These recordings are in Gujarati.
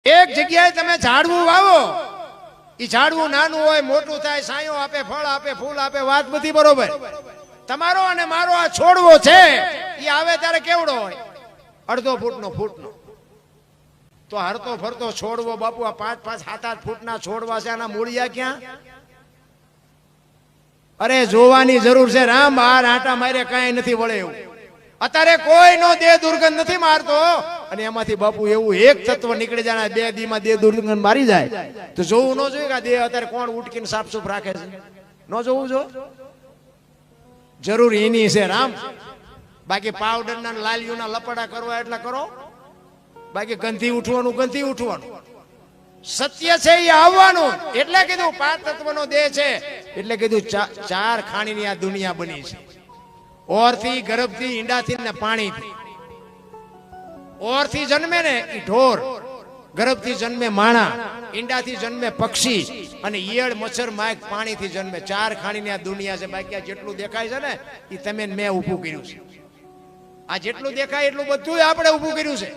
એક જગ્યાએ તમે ઝાડવું વાવો, ઈ ઝાડવું નાનું હોય મોટું થાય, સાયો આપે, ફળ આપે, ફૂલ આપે, વાત બધી બરોબર. તમારો અને મારો આ છોડવો છે ઈ આવે ત્યારે કેવડો હોય? અડધો ફૂટનો ફૂટનો. તો હરતો ફરતો છોડવો બાપુ આ 5-5, 7-8 ફૂટના છોડવા છે, આના મૂળિયા ક્યાં? અરે જોવાની જરૂર છે રામ, બહાર આટા મારે કાંઈ નથી વળે એવું. અત્યારે કોઈનો દેહ દુર્ગંધ નથી મારતો, અને એમાંથી બાપુ એવું એક તત્વ નીકળી જાય 2 દીમાં દેહ દુર્ગંધ મારી જાય તો જોવું ન જોઈએ કે આ દેહ અત્યારે કોણ ઉટકીને સાફસૂફ રાખે છે? ન જોવું જો જરૂર એની છે રામ. બાકી પાવડર ના લાલિયોના લપડા કરવા એટલે કરો, બાકી ગંધી ઉઠવાનું ગંધી ઉઠવાનું. સત્ય છે એ આવવાનું. એટલે કીધું 5 તત્વનો દેહ છે, એટલે કીધું 4 ખાણીની આ દુનિયા બની છે. ઓરથી, ગર્ભથી, ઈંડાથી ને પાણીથી. ઓરથી જન્મે ને ઈ ઢોર, ગર્ભથી જન્મે માણા, ઈંડાથી જન્મે પક્ષી, અને ઈયળ, મચ્છર, માખ પાણીથી જન્મે. 4 ખાણીની આ દુનિયા છે. બાકી આ જેટલું દેખાય છે ને એ તમે મેં ઊભું કર્યું છે. આ જેટલું દેખાય એટલું બધું આપણે ઊભું કર્યું છે.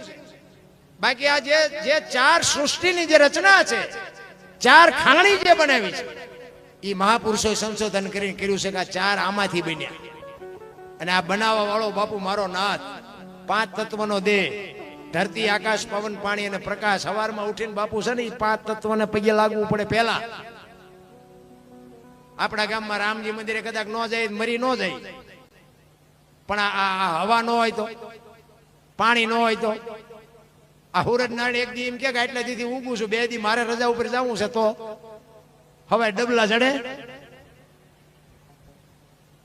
બાકી આ જે 4 સૃષ્ટિની જે રચના છે, 4 ખાણી જે બનાવી છે, એ મહાપુરુષોએ સંશોધન કરીને કર્યું છે કે આ 4 આમાંથી બન્યા. અને આ બનાવવા વાળો બાપુ મારો નાથ, 5 તત્વનો દેહ, ધરતી, આકાશ, પવન, પાણી અને પ્રકાશ. સવારમાં ઉઠીને બાપુ છે ને એ 5 તત્વને પગે લાગવું પડે. પહેલા આપણા ગામમાં રામજી મંદિરે કદાચ ન જાય, મરી ન જાય, પણ આ હવા ન હોય તો, પાણી ન હોય તો, આ હુરજ નારાયણ એક દી એમ કે આટલા દીથી ઊભું છું, 2 દી મારે રજા ઉપર જવું છે, તો હવે ડબલા ચડે?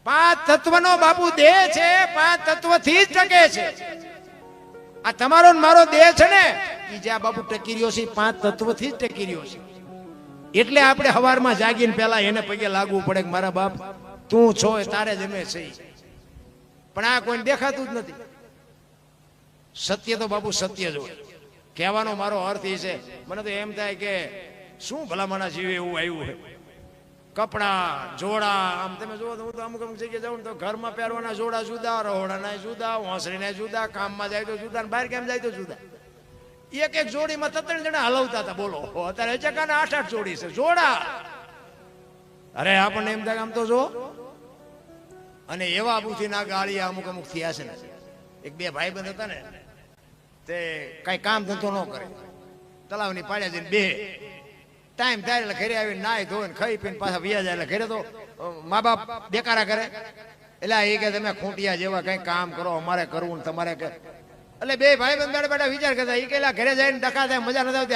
5 તત્વનો બાપુ દેહ છે, 5 તત્વથી જ ટકે છે. આ તમારો ને મારો દેહ છે ને ઈ જ્યાં બાપુ ટકી રહ્યો છે 5 તત્વથી જ ટકી રહ્યો છે. એટલે આપણે સવારમાં જાગીને પહેલા એને પગે લાગવું પડે કે મારા બાપ તું છો તારે જમે છે. પણ આ કોઈને દેખાતું જ નથી. સત્ય તો બાપુ સત્ય જ હોય. કહેવાનો મારો અર્થ એ છે, મને તો એમ થાય કે શું ભલામણા જીવે એવું આવ્યું છે. કપડા, જોડા, આમ તમે જુઓ તો હું તો અમુક જગ્યાએ જાઉં તો ઘરમાં પહેરવાના જોડા જુદા, રહોડાના જુદા, વાંસળીના જુદા, કામમાં જાય તો જુદા, બહાર કેમ જાય તો જુદા. એક જોડીમાં 3 જણા હલવતા હતા. બોલો અત્યારે ચકાના 8-8 જોડી છે જોડા. અરે આપણને એમ થાય આમ તો જો. અને એવા બુથી ના ગાળિયા અમુક થયા છે ને. 1-2 ભાઈબંધ હતા ને, તે કઈ કામ ધંધો ન કરે, તલાવની પાડ્યા જઈને બે ટાઈમ થાય એટલે ઘરે આવીને નાય ધોઈને ખાઈ પીને પાછા વ્યા જાય. એટલે ઘરે તો મા બાપ બેકારા કરે. એટલે એ કે તમે ખૂંટિયા જેવા કઈ કામ કરો, અમારે કરવું ને તમારે. એટલે 2 ભાઈબંધ બેઠા વિચાર કરતા, એ કે ઘરે જઈને ડખા થાય, મજા નથી આવતી.